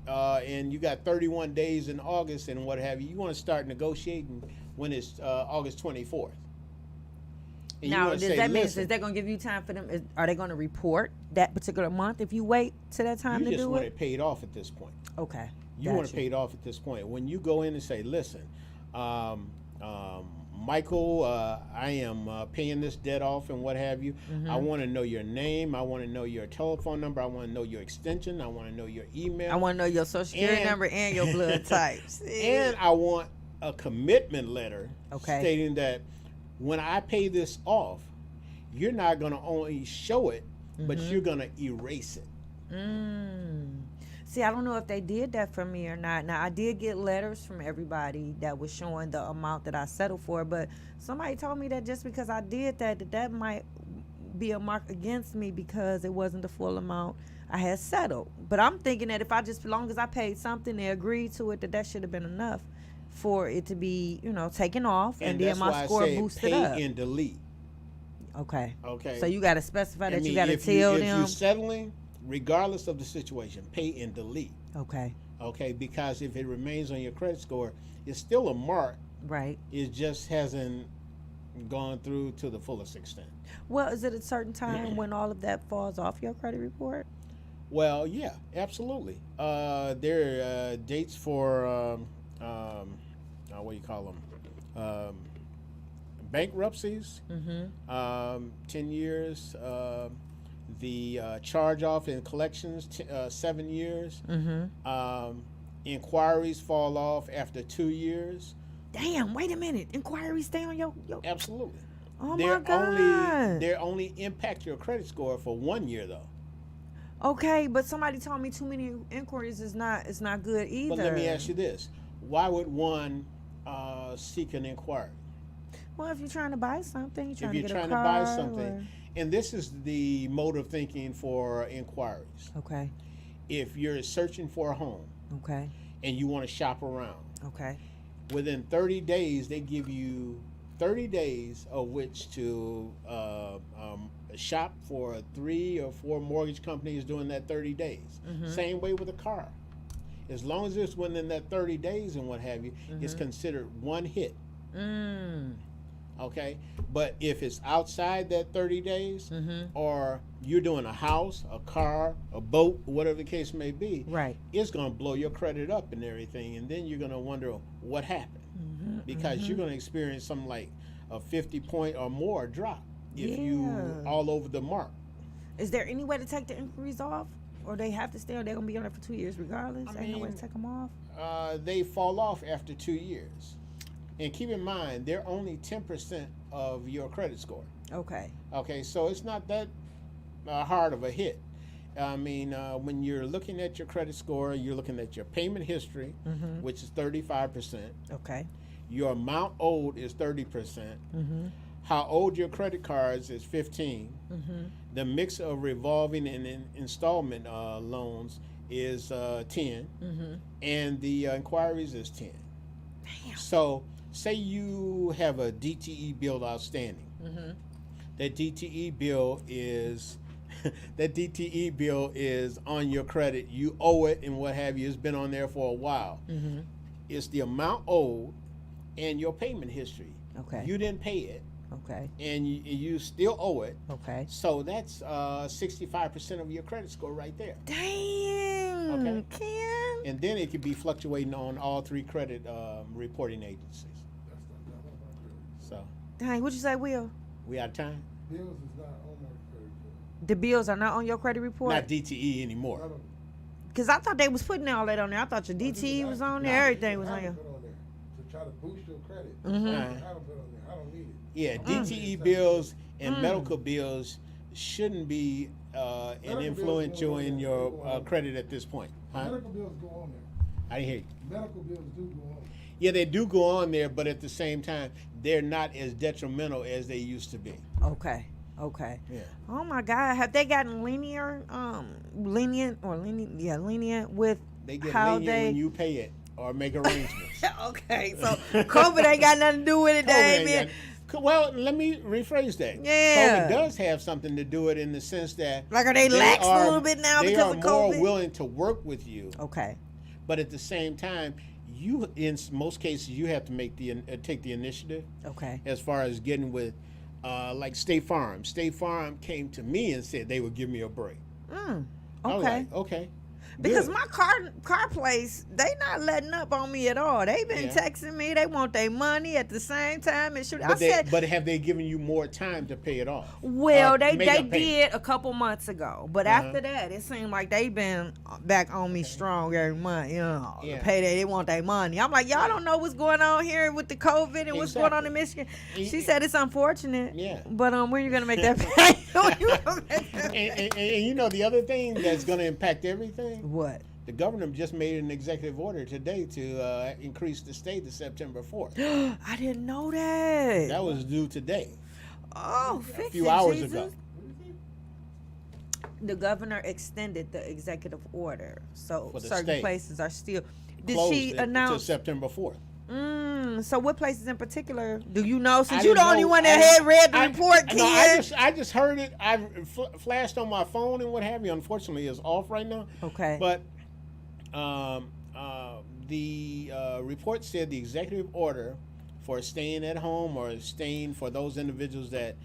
and you got 31 days in August and what have you, you want to start negotiating when it's August 24th. And now, does that mean, is that going to give you time for them? Are they going to report that particular month if you wait to that time to do it? You just want it paid off at this point. Okay. You want Gotcha. to pay it off at this point. When you go in and say, listen, Michael, I am paying this debt off and what have you. I want to know your name. I want to know your telephone number. I want to know your extension. I want to know your email. I want to know your social security And- number and your blood types. And I want a commitment letter Okay. stating that when I pay this off, you're not going to only show it, but you're going to erase it. See, I don't know if they did that for me or not. Now, I did get letters from everybody that was showing the amount that I settled for, but somebody told me that just because I did that might be a mark against me because it wasn't the full amount I had settled. But I'm thinking that if I just, as long as I paid something, they agreed to it, that should have been enough for it to be, taken off, and then that's my why score I say boosted pay up. and delete. Okay. Okay. So you got to specify I that mean, you got to if tell if them. you're settling, regardless of the situation, pay and delete. Okay. Okay, because if it remains on your credit score, it's still a mark. Right. It just hasn't gone through to the fullest extent. Well, is it a certain time when all of that falls off your credit report? Well, yeah, absolutely. There are dates for what do you call them? Bankruptcies. 10 years. The charge off and collections, 7 years. Inquiries fall off after 2 years. Damn, wait a minute. Inquiries stay on your Absolutely. Oh my God. They only impact your credit score for 1 year though. Okay, but somebody told me too many inquiries is not good either. But let me ask you this: why would one seek an inquiry? Well, if you're trying to buy something, you're trying If you're to get trying a to car buy something, and this is the mode of thinking for inquiries. Okay. If you're searching for a home Okay. and you want to shop around, Okay. within 30 days they give you 30 days of which to shop for 3 or 4 mortgage companies during that 30 days. Same way with a car. As long as it's within that 30 days and what have you, it's considered one hit. Okay? But if it's outside that 30 days, or you're doing a house, a car, a boat, whatever the case may be, Right. it's going to blow your credit up and everything. And then you're going to wonder what happened. Because you're going to experience something like a 50-point or more drop if you Yeah. all over the mark. Is there any way to take the inquiries off? Or they have to stay, or they're going to be on there for 2 years regardless? I Ain't no way to mean- take them off? They fall off after 2 years. And keep in mind, they're only 10% of your credit score. Okay. Okay, so it's not that hard of a hit. I mean, when you're looking at your credit score, you're looking at your payment history, which is 35%. Okay. Your amount owed is 30%. How old your credit cards is 15. The mix of revolving and installment loans is 10. And the inquiries is 10. Damn. So say you have a DTE bill outstanding. That DTE bill is that DTE bill is on your credit. You owe it and what have you. It's been on there for a while. It's the amount owed and your payment history. Okay. You didn't pay it Okay. and you still owe it. Okay. So that's 65% of your credit score right there. Dang. Okay. Ken. And then it could be fluctuating on all 3 credit reporting agencies. So Dang, what you say, Will? we out of time? Bills is not on my credit card. The bills are not on your credit report? Not DTE anymore. Because I thought they was putting all that on there. I thought your DT was on there. Everything was on I your... put on there to try to boost your credit. Uh-huh. I don't put on there. I don't need it. Yeah, DTE bills and medical bills shouldn't be an Medical influential bills go in on your there. credit at this point. Huh? Medical bills go on there. I didn't hear you. Medical bills do go on. Yeah, they do go on there, but at the same time, they're not as detrimental as they used to be. Okay. Okay. Yeah. Oh my God. Have they gotten lenient with They get how lenient they... when you pay it or make arrangements. Okay. So COVID ain't got nothing to do with it, COVID Damien. ain't got- Well, let me rephrase that. Yeah. COVID does have something to do with it in the sense that Like, are they lax a little bit now they because are of more COVID? willing to work with you, Okay. but at the same time, you in most cases you have to make take the initiative Okay. as far as getting with like State Farm. State Farm came to me and said they would give me a break. I was Okay. like, okay. Because Good. my car place, they not letting up on me at all. They been Yeah. texting me. They want their money at the same time and shoot. I But said, but have they given you more time to pay it off? well, Or they make a payment? did a couple months ago, but Uh-huh. after that, it seemed like they been back on me strong every month. You know, Yeah. the payday, they want their money. I'm like, y'all don't know what's going on here with the COVID and what's going on in Michigan. She said it's unfortunate. Yeah. But when you gonna make that pay? When you gonna make that And you know the other thing that's going to impact everything? What? The governor just made an executive order today to increase the stay to September 4th. I didn't know that. That was due today, Oh, a fix few it, hours Jesus. ago. The governor extended the executive order, so For the certain state. places are still. Did Closed she it to announce? September 4th. So what places in particular do you know? Since I you the didn't only know- one that I- had read the I- report, No, Ken. I just heard it. I flashed on my phone and what have you. Unfortunately, it's off right now. Okay. But the report said the executive order for staying at home or staying for those individuals that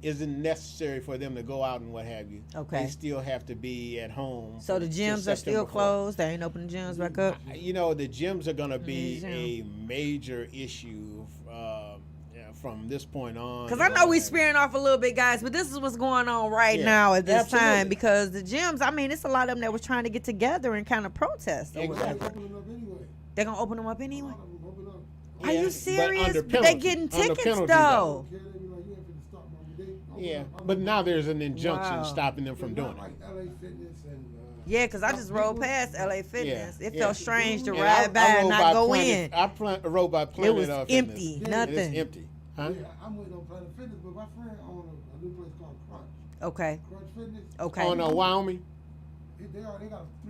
isn't necessary for them to go out and what have you. Okay. They still have to be at home. So the till gyms are still September 4th. closed. They ain't opening gyms back up. You know, the gyms are going to be Museum. a major issue from this point on. Because I know we spearing off a little bit, guys, but this is what's going on right Yeah, now at this time. absolutely. Because the gyms, I mean, it's a lot of them that was trying to get together and kind of protest or Exactly. whatever. Opening up anyway. They're gonna open them up anyway. A lot of them open up. Are Yeah, you but serious? under But they penalty. getting Under tickets penalty, though. Okay, they be like, you ain't finna stop my day. Open Yeah, up. but now there's an injunction Wow. stopping them from It's doing not it. like LA Fitness and. Yeah, because I just rode past LA Fitness. It yeah. felt strange to And ride by and rode not by go Planet- in. I rode by Planet It was Fitness. empty, Yeah, nothing. It's empty. Huh? Yeah, I'm waiting on Planet Fitness, but my friend owned a new place called Crunch. Okay, Crunch Fitness. okay, Oh, no, Wyoming? They got 3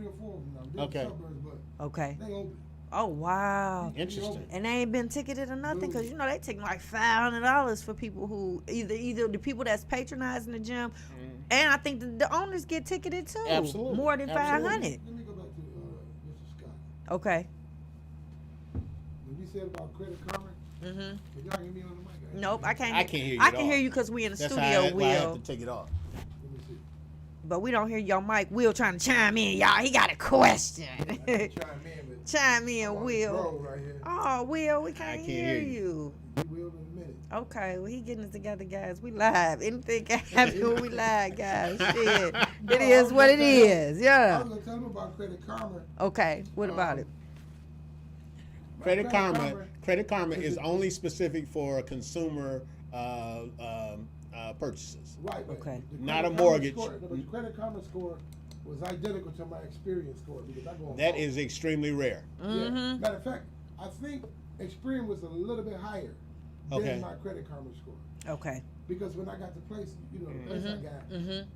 or 4 of them now. They're Okay. suburbs, but okay. they open. Oh wow. Interesting. And they ain't been ticketed or nothing because you know they take like $500 for people who either the people that's patronizing the gym, and I think the owners get ticketed too. Absolutely. More than Absolutely. 500. Let me go back to Mr. Scott. Okay. When we said about Credit Karma, Mhm. can y'all hear me on the mic? Nope, I can't. I can't hear you I at can all. hear you because we in the That's studio, why I have Will. to take it off. Let me see. But we don't hear your mic. Will trying to chime in, y'all. He got a question. I can chime in, but Chime in, I'm on the Will. road right here. Oh, Will, we can't, can't hear hear you. We will in a minute. Okay, well, he getting it together, guys. We live. Anything can happen when we live, guys. Shit. It is what it is. I Yeah. was gonna tell them about Credit Karma. Okay, what about it? Credit Karma is only specific for consumer purchases. Right. but Okay. the Not Credit a Karma mortgage. Score, but the Credit Karma score was identical to my Experian score because I go on That phone. is extremely rare. Yeah. Matter of fact, I think Experian was a little bit higher Okay. than my Credit Karma score Okay, because when I got the place, you know, the place I got,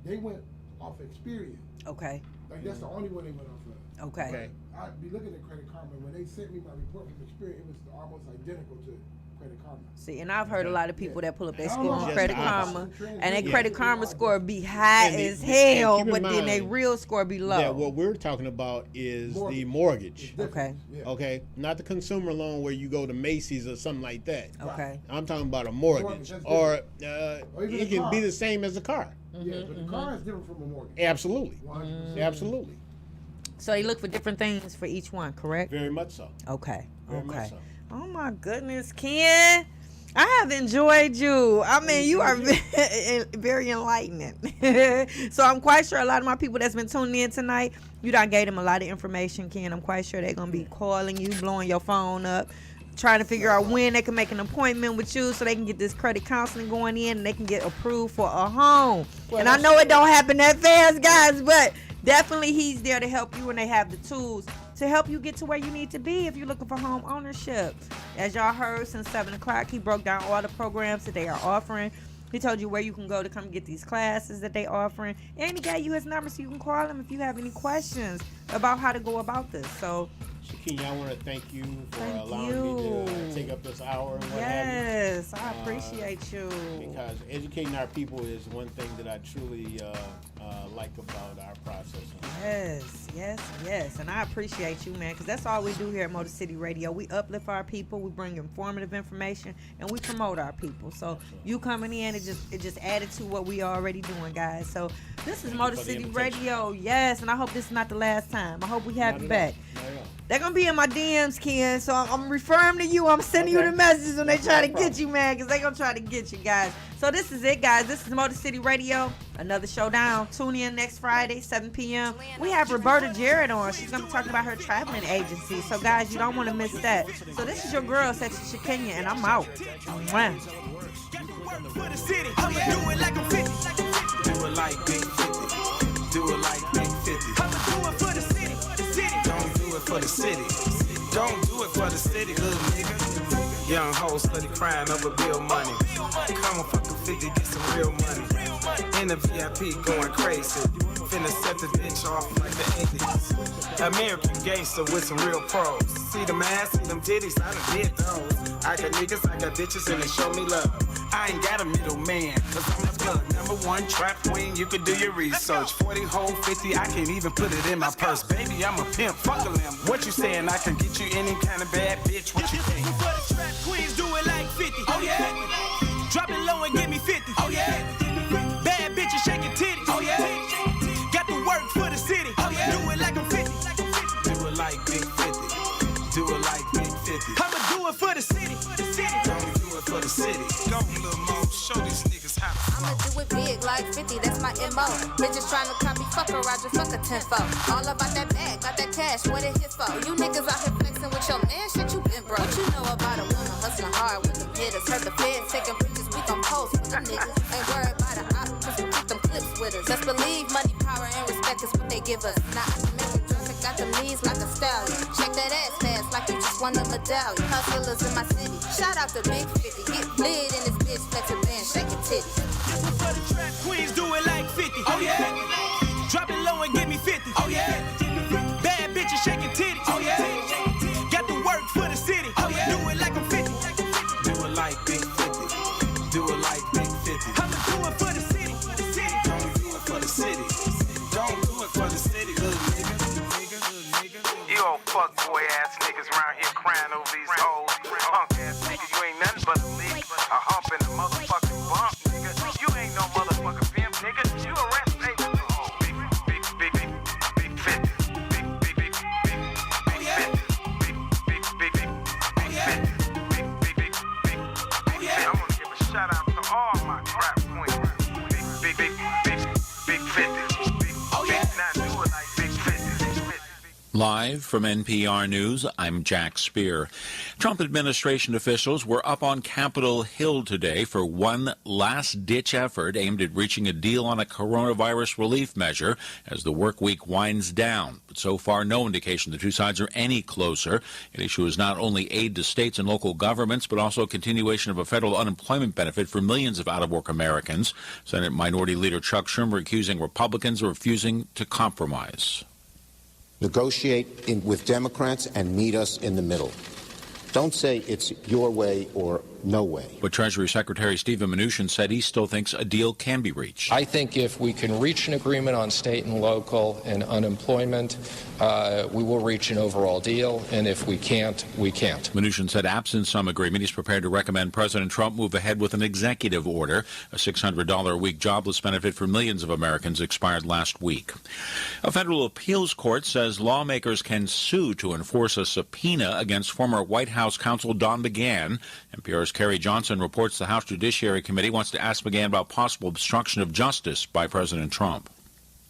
they went off Experian. okay, Like that's the only one they went off of. okay. Okay. I'd be looking at Credit Karma when they sent me my report from Experian. It was almost identical to Credit Karma. See, and I've heard a lot of people that pull up their I don't score know on how Credit to Karma, transition. and their Yeah. Credit Karma score be high And as and hell, keep in but then their mind real score be low. that what we're talking about is the Mortgage. mortgage. It's different. Okay. Yeah. Okay, not the consumer loan where you go to Macy's or something like that. Okay, I'm talking about a mortgage, Mortgage, that's or Or even it a can be car. the same as a car. Yeah, but the car is different from a mortgage. Absolutely, 100%. absolutely, so they look for different things for each one, correct? very much so. Okay, Very much okay. so. Oh my goodness, Ken. I have enjoyed you. I mean, you are very enlightening. So I'm quite sure a lot of my people that's been tuning in tonight, you done gave them a lot of information, Ken. I'm quite sure they're going to be calling you, blowing your phone up, trying to figure out when they can make an appointment with you so they can get this credit counseling going in and they can get approved for a home. Well, and I know it don't happen that fast, guys, but definitely he's there to help you and they have the tools to help you get to where you need to be if you're looking for home ownership. As y'all heard since 7 o'clock, he broke down all the programs that they are offering. He told you where you can go to come get these classes that they offering. And he gave you his number so you can call him if you have any questions about how to go about this. So, Shakini, I want to thank you for Thank allowing me to you. take up this hour and what yes, I appreciate you. have you. Because educating our people is one thing that I truly like about our process. Yes. And I appreciate you, man, because that's all we do here at Motor City Radio. We uplift our people, we bring informative information, and we promote our people. So you coming in, it just added to what we already doing, guys. So this is Motor City Radio, yes, and I hope this is not the last time. I hope we have you back. They're going to be in my DMs, Ken, so I'm referring to you. I'm sending you the messages when they try to get you, man, because they're going to try to get you, guys. So this is it, guys. This is Motor City Radio, another showdown. Tune in next Friday, 7 p.m. We have Roberta Jarrett on. She's going to be talking about her traveling agency. So, guys, you don't want to miss that. So this is your girl, Sexy Shakenya, and I'm out. Mwah. For the city, I'ma do it like I'm 50. Do it like Big 50. Do it like Big 50. I'ma do it for the city. Don't do it for the city. Don't do it for the city, little nigga. Young hoes steady crying over bill money. Come on, fuck the 50, get some real money. In the VIP going crazy. Finna set the bitch off like the 80s. American gangster with some real pros. See them ass, see them titties, I done did those. I got niggas, I got bitches, and they show me love. I ain't got a middle man, cause I'm the plug. #1 trap queen, you can do your research. 40 whole 50, I can't even put it in my purse. Baby, I'm a pimp, fuck a limb. What you saying, I can get you any kind of bad bitch, what you think? For the trap queens, do it like 50. Oh yeah. Drop it low and give me 50. Oh yeah. Bad bitches shaking titties. Oh yeah. Got to work for the city. Oh yeah. Do it like I'm 50. Do it like Big 50. Do it like Big 50. I'ma do it for the city. Don't do it for the city. Go, little Mo, show these niggas how to I'ma do it big like 50, that's my MO. Bitches tryna copy, fuck a Roger, fuck a 10-4. All about that bag, got that cash, what it hit for? You niggas out here flexing with your man, shit you been broke. What you know about a woman hustling hard with them hitters? Heard the feds taking pictures, we gon' post with them niggas. Ain't worried about the op, cause we keep them clips with us. Just believe money, power, and respect is what they give us. Nah, American dressing got them knees like a stallion. Shake that ass fast like you just won a medallion. Hustlers in my city, shout out to Big 50. Get lit in this bitch, flexing band, shaking titties. for the trap queens, do it like 50. Oh yeah. Drop it low and give me 50. Oh yeah. Bad bitches shaking titties. Oh yeah. Got to work for the city. Oh yeah. Do it like I'm 50. Do it like Big 50. Do it like Big 50. I'ma do it for the city. Don't do it for the city. Don't do it for the city, little nigga. You old fuckboy ass niggas around here crying over these hoes. Punk ass niggas, you ain't nothing but a leak. A hump in the motherfucking bump, nigga. You ain't no motherfucking pimp, nigga. You a rap agent. Oh, big 50. Big 50. Big 50. Big 50. I'm gonna give a shout out to all my trap queens. Big 50. Now do it like Big 50. Live from NPR News, I'm Jack Speer. Trump administration officials were up on Capitol Hill today for one last-ditch effort aimed at reaching a deal on a coronavirus relief measure as the work week winds down. But so far, no indication the two sides are any closer. An issue is not only aid to states and local governments, but also continuation of a federal unemployment benefit for millions of out-of-work Americans. Senate Minority Leader Chuck Schumer accusing Republicans of refusing to compromise. Negotiate with Democrats and meet us in the middle. Don't say it's your way or no way. But Treasury Secretary Steven Mnuchin said he still thinks a deal can be reached. I think if we can reach an agreement on state and local and unemployment, we will reach an overall deal. And if we can't, we can't. Mnuchin said absent some agreement, he's prepared to recommend President Trump move ahead with an executive order. A $600 a week jobless benefit for millions of Americans expired last week. A federal appeals court says lawmakers can sue to enforce a subpoena against former White House counsel Don McGahn. NPR's Kerry Johnson reports the House Judiciary Committee wants to ask McGahn about possible obstruction of justice by President Trump.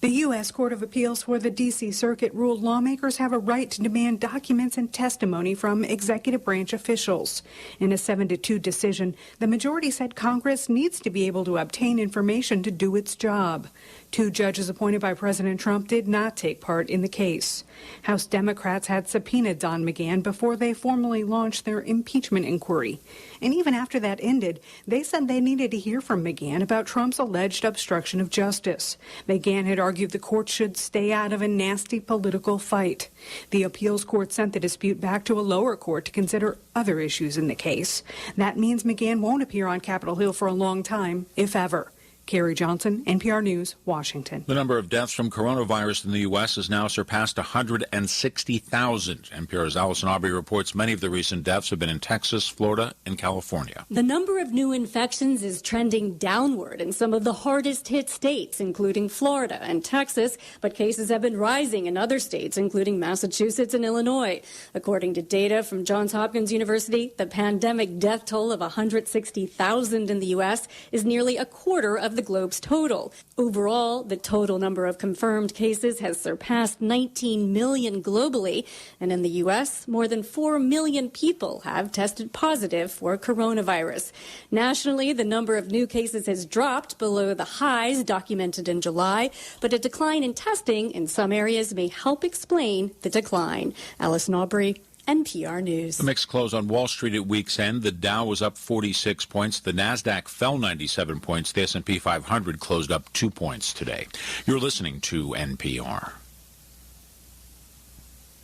The U.S. Court of Appeals for the D.C. Circuit ruled lawmakers have a right to demand documents and testimony from executive branch officials. In a 7-2 decision, the majority said Congress needs to be able to obtain information to do its job. 2 judges appointed by President Trump did not take part in the case. House Democrats had subpoenaed Don McGahn before they formally launched their impeachment inquiry. And even after that ended, they said they needed to hear from McGahn about Trump's alleged obstruction of justice. McGahn had argued the court should stay out of a nasty political fight. The appeals court sent the dispute back to a lower court to consider other issues in the case. That means McGahn won't appear on Capitol Hill for a long time, if ever. Carrie Johnson, NPR News, Washington. The number of deaths from coronavirus in the U.S. has now surpassed 160,000. NPR's Allison Aubrey reports many of the recent deaths have been in Texas, Florida, and California. The number of new infections is trending downward in some of the hardest hit states, including Florida and Texas, but cases have been rising in other states, including Massachusetts and Illinois. According to data from Johns Hopkins University, the pandemic death toll of 160,000 in the U.S. is nearly a quarter of the globe's total. Overall, the total number of confirmed cases has surpassed 19 million globally, and in the U.S., more than 4 million people have tested positive for coronavirus. Nationally, the number of new cases has dropped below the highs documented in July, but a decline in testing in some areas may help explain the decline. Allison Aubrey, NPR News. The mixed close on Wall Street at week's end. The Dow was up 46 points. The Nasdaq fell 97 points. The S&P 500 closed up 2 points today. You're listening to NPR.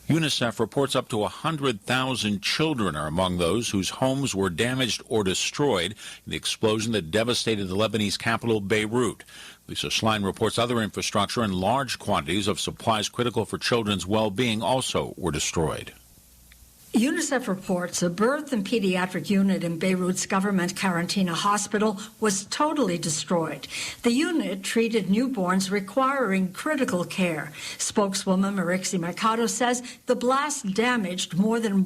UNICEF reports up to 100,000 children are among those whose homes were damaged or destroyed in the explosion that devastated the Lebanese capital, Beirut. Lisa Schlein reports other infrastructure and large quantities of supplies critical for children's well-being also were destroyed. UNICEF reports a birth and pediatric unit in Beirut's government Karantina hospital was totally destroyed. The unit treated newborns requiring critical care. Spokeswoman Marixie Mercado says the blast damaged more than